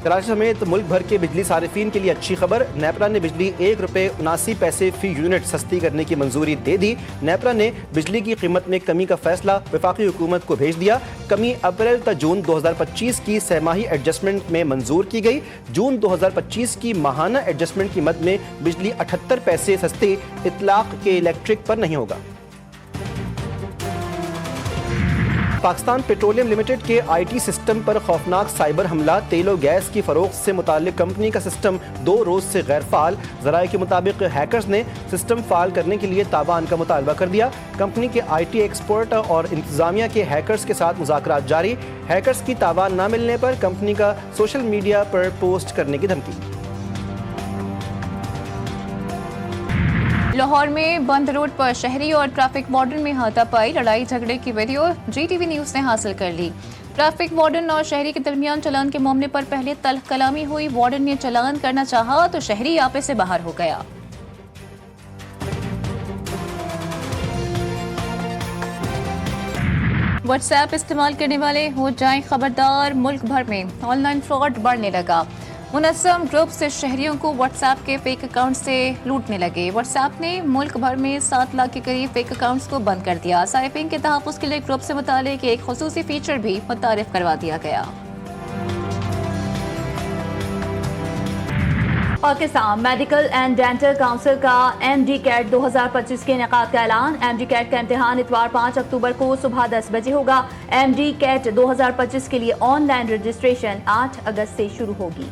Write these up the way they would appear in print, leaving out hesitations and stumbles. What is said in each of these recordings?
कराची समेत मुल्क भर के बिजली सारिफीन के लिए अच्छी खबर। नेपरा ने बिजली ₹1.79 फी यूनिट सस्ती करने की मंजूरी दे दी। नेपरा ने बिजली की कीमत में कमी का फैसला वफाकी हुकूमत को भेज दिया। कमी अप्रैल ता जून 2025 की सहमाही एडजस्टमेंट में मंजूर की गई। जून 2025 की माहाना एडजस्टमेंट की मद में बिजली 78 पैसे सस्ती इतलाक के इलेक्ट्रिक पर नहीं होगा। पाकिस्तान पेट्रोलियम लिमिटेड के IT सिस्टम पर खौफनाक साइबर हमला। तेल और गैस की फरोख्त से मुताल्लिक कंपनी का सिस्टम 2 रोज से गैर फाल। ज़राए के मुताबिक हैकर्स ने सिस्टम फाल करने के लिए ताबान का मुतालबा कर दिया। कंपनी के IT एक्सपर्ट और इंतजामिया के हैकर्स के साथ मुज़ाकरात जारी। हैकर्स की ताबान न मिलने पर कंपनी का सोशल मीडिया पर पोस्ट करने की धमकी। लाहौर में बंद रोड पर शहरी और ट्रैफिक वार्डन में हाथापाई, लड़ाई झगड़े की वीडियो GTV न्यूज़ ने हासिल कर ली। ट्रैफिक वार्डन और शहरी के दरमियान चलान के मामले पर पहले तल्ख कलामी हुई। वार्डन ने चलान करना चाहा तो शहरी आपे से बाहर हो गया। व्हाट्सएप इस्तेमाल करने वाले हो जाएं खबरदार, मुल्क भर में ऑनलाइन फ्रॉड बढ़ने लगा। मुनज़्ज़म ग्रुप से शहरियों को व्हाट्सएप के फेक अकाउंट से लूटने लगे। व्हाट्सएप ने मुल्क भर में 7 लाख के करीब फेक अकाउंट्स को बंद कर दिया। साइफिंग के तहफ़्फ़ुज़ के लिए ग्रुप से मुतालिक एक खुसूसी फीचर भी मुतारिफ करवा दिया गया। Pakistan medical and dental council का MD-CAT 2025 के इनेकाद का ऐलान। MD-CAT का इम्तिहान इतवार 5 अक्टूबर को सुबह 10 बजे होगा। MD-CAT 2025 के लिए ऑनलाइन रजिस्ट्रेशन 8 अगस्त से शुरू होगी।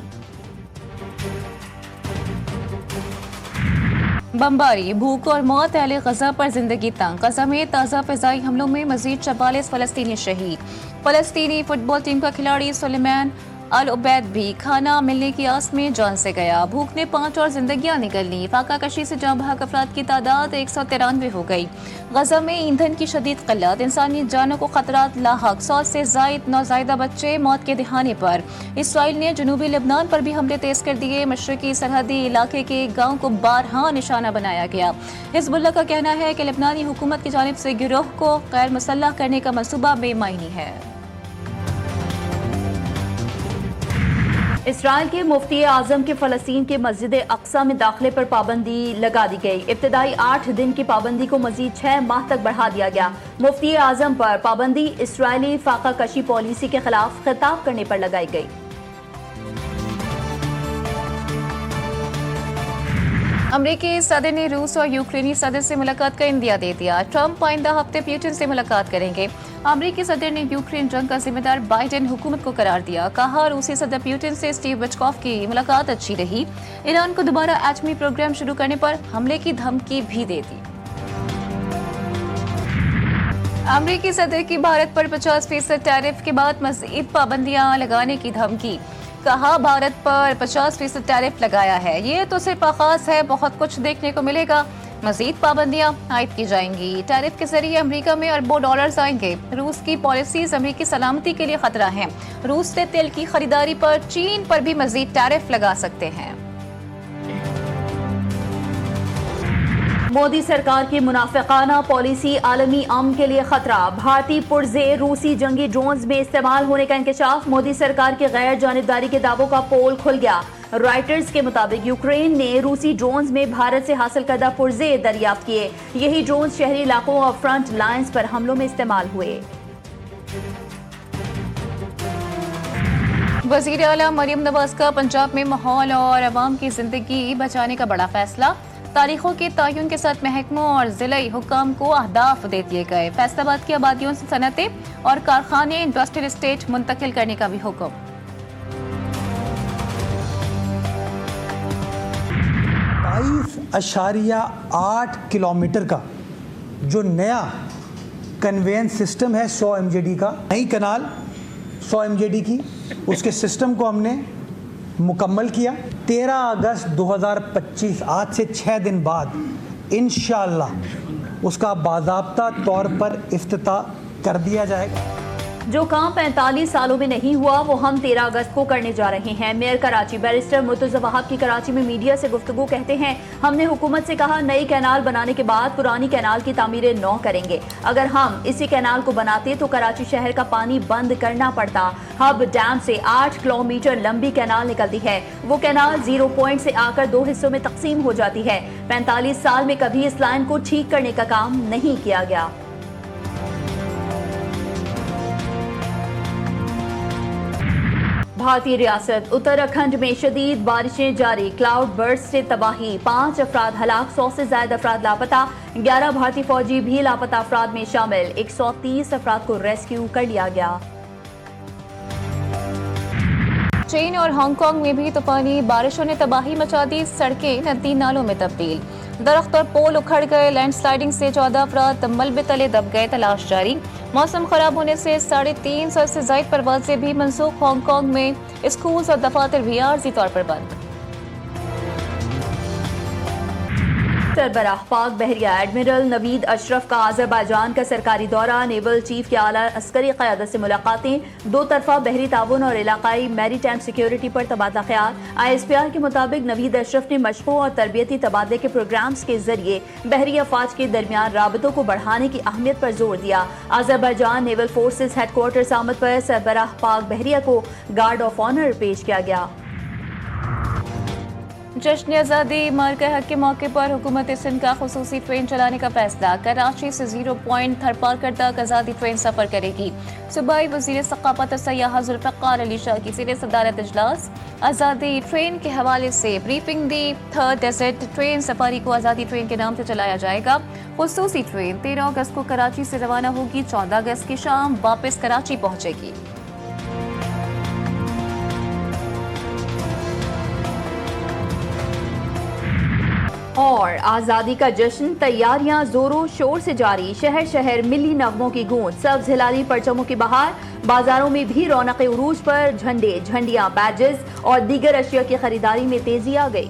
बमबारी, भूख और मौत, अहले गजा पर जिंदगी तंग। गजा में ताज़ा फ़िज़ाई हमलों में मजीद 44 फ़लस्तीनी शहीद। फ़लस्तीनी फुटबॉल टीम का खिलाड़ी सुलेमान अल उबैद भी खाना मिलने की आस में जान से गया। भूख ने 5 और जिंदगियां निकल ली। फाका कशी से जाँ बहक अफराद की तादाद 193 हो गई। गजा में ईंधन की शदीद किल्लत, इंसानी जानों को खतरात लाहक। 100 से जायद नौज़ायदा बच्चे मौत के दिहाने पर। इसराइल ने जनूबी लेबनान पर भी हमले तेज कर दिए। मशरकी सरहदी इलाके के गाँव को बारहा निशाना बनाया गया। हिज़्बुल्लाह का कहना है कि लेबनानी हुकूमत की जानिब से गिरोह को गैर मुसल्लह करने का मनसूबा बेमायनी है। इसराइल के मुफ्ती आजम के फ़लस्तीन के मस्जिद अक्सा में दाखिले पर पाबंदी लगा दी गई। इब्तदाई 8 दिन की पाबंदी को मजीद 6 माह तक बढ़ा दिया गया। मुफ्ती आजम पर पाबंदी इसराइली फाका कशी पॉलिसी के खिलाफ खिताब करने पर लगाई गई। अमरीकी सदर ने रूस और यूक्रेनी सदर से मुलाकात का इंदिया दे दिया। ट्रंप आइंदा हफ्ते पुतिन से मुलाकात करेंगे। अमरीकी सदर ने यूक्रेन जंग का जिम्मेदार बाइडेन हुकूमत को करार दिया। कहा रूसी सदर पुतिन से स्टीव विटकॉफ की मुलाकात अच्छी रही। ईरान को दोबारा एटमी प्रोग्राम शुरू करने पर हमले की धमकी भी दे दी। अमरीकी सदर की भारत पर 50% टैरिफ के बाद मज़ीद पाबंदियां लगाने की धमकी। कहा भारत पर 50% टैरिफ लगाया है, ये तो सिर्फ आगाज है, बहुत कुछ देखने को मिलेगा। मजीद पाबंदियां आयद की जाएंगी। टैरिफ के जरिए अमेरिका में अरबों डॉलर्स आएंगे। रूस की पॉलिसीज अमेरिकी सलामती के लिए खतरा है। रूस से तेल की खरीदारी पर चीन पर भी मजीद टैरिफ लगा सकते हैं। मोदी सरकार की मुनाफिकाना पॉलिसी आलमी अमन के लिए खतरा। भारतीय पुर्जे रूसी जंगी ड्रोन्स में इस्तेमाल होने का इंकशाफ। मोदी सरकार की गैर जानिबदारी के दावों का पोल खुल गया। रॉयटर्स के मुताबिक यूक्रेन ने रूसी ड्रोन्स में भारत से हासिल करदा पुर्जे दरियाफ्त किए। यही ड्रोन्स शहरी इलाकों और फ्रंट लाइन्स पर हमलों में इस्तेमाल हुए। वज़ीर आला मरियम नवाज का पंजाब में माहौल और अवाम की जिंदगी बचाने का बड़ा फैसला। तारीखों के तयन के साथ महकमों और जिले हुकाम को अहदाफ दे दिए गए। फैसलाबाद की आबादियों से सनतें और कारखाने इंडस्ट्रियल एस्टेट मुंतकिल करने का भी हुक्म। 22.8 किलोमीटर का जो नया कन्वेंस सिस्टम है 100 MJD का, नई कनाल 100 MJD की, उसके सिस्टम को हमने मुकम्मल किया। 13 अगस्त 2025 आज से 6 दिन बाद इंशाअल्लाह उसका बाज़ाब्ता तौर पर इफ्तिताह कर दिया जाएगा। जो काम 45 सालों में नहीं हुआ वो हम 13 अगस्त को करने जा रहे हैं। मेयर कराची बैरिस्टर मुर्तजा वहाब की कराची में मीडिया से गुफ्तगू कहते हैं, हमने हुकूमत से कहा नई कैनाल बनाने के बाद पुरानी कैनाल की तामीरें नौ करेंगे। अगर हम इसी कैनाल को बनाते तो कराची शहर का पानी बंद करना पड़ता। हब डैम से 8 किलोमीटर लंबी कैनाल निकलती है। वो कैनाल 0 पॉइंट से आकर 2 हिस्सों में तकसीम हो जाती है। 45 साल में कभी इस लाइन को ठीक करने का काम नहीं किया गया। भारतीय रियासत उत्तराखंड में शदीद बारिशें जारी, क्लाउड बर्स्ट से तबाही, 5 अफराद हलाक, 100 से ज्यादा अफराद लापता, 11 भारतीय फौजी भी लापता अफराद में शामिल, 130 अफराद को रेस्क्यू कर लिया गया। चीन और हांगकांग में भी तूफानी बारिशों ने तबाही मचा दी, सड़कें नदी नालों में तब्दील, दरख्त और पोल उखड़ गए, लैंडस्लाइडिंग से 14 अफराद मलबे तले दब गए, तलाश जारी। मौसम खराब होने से 350 से ज्यादा परवाजें भी मनसूख, हांगकांग में स्कूल और दफातर भी आर्जी तौर पर बंद। सरबराह पाक बहरिया एडमिरल नवीद अशरफ का आज़रबाईजान का सरकारी दौरा, नेवल चीफ के आला अस्करी क़यादत से मुलाकातें, 2 तरफा बहरी ताउन और इलाकाई मैरीटाइम सिक्योरिटी पर तबादला ख्याल। ISPR के मुताबिक नवीद अशरफ ने मशकों और तरबियती तबादले के प्रोग्राम्स के जरिए बहरी अफवाज के दरमियान राबतों को बढ़ाने की अहमियत पर जोर दिया। आज़रबाईजान नेवल फोर्सेज हेडक्वार्टर्स आमद पर सरबराह पाक बहरिया को गार्ड ऑफ ऑनर पेश किया गया। जश्न आज़ादी मार्ग हक के मौके पर हुकूमत सिंध का खुसूसी ट्रेन चलाने का फैसला, कराची से 0 पॉइंट थरपारकर तक आज़ादी ट्रेन सफर करेगी। सूबाई वज़ीर सक़ाफ़त और सयाह ज़ुल्फ़िकार अली शाह की ज़ेर सदारत इजलास आज़ादी ट्रेन के हवाले से ब्रीफिंग दी। 3rd डेज़र्ट ट्रेन सफारी को आज़ादी ट्रेन के नाम से चलाया जाएगा। खुसूसी ट्रेन 13 अगस्त को कराची से रवाना होगी, 14 अगस्त की शाम वापस कराची पहुँचेगी। और आज़ादी का जश्न, तैयारियां जोरों शोर से जारी, शहर शहर मिली नगमों की गूंज, सब्ज़ हिलाली परचमों की बहार, बाजारों में भी रौनक उरूज पर झंडे, झंडियां, बैजेस और दीगर अशिया की खरीदारी में तेजी आ गई।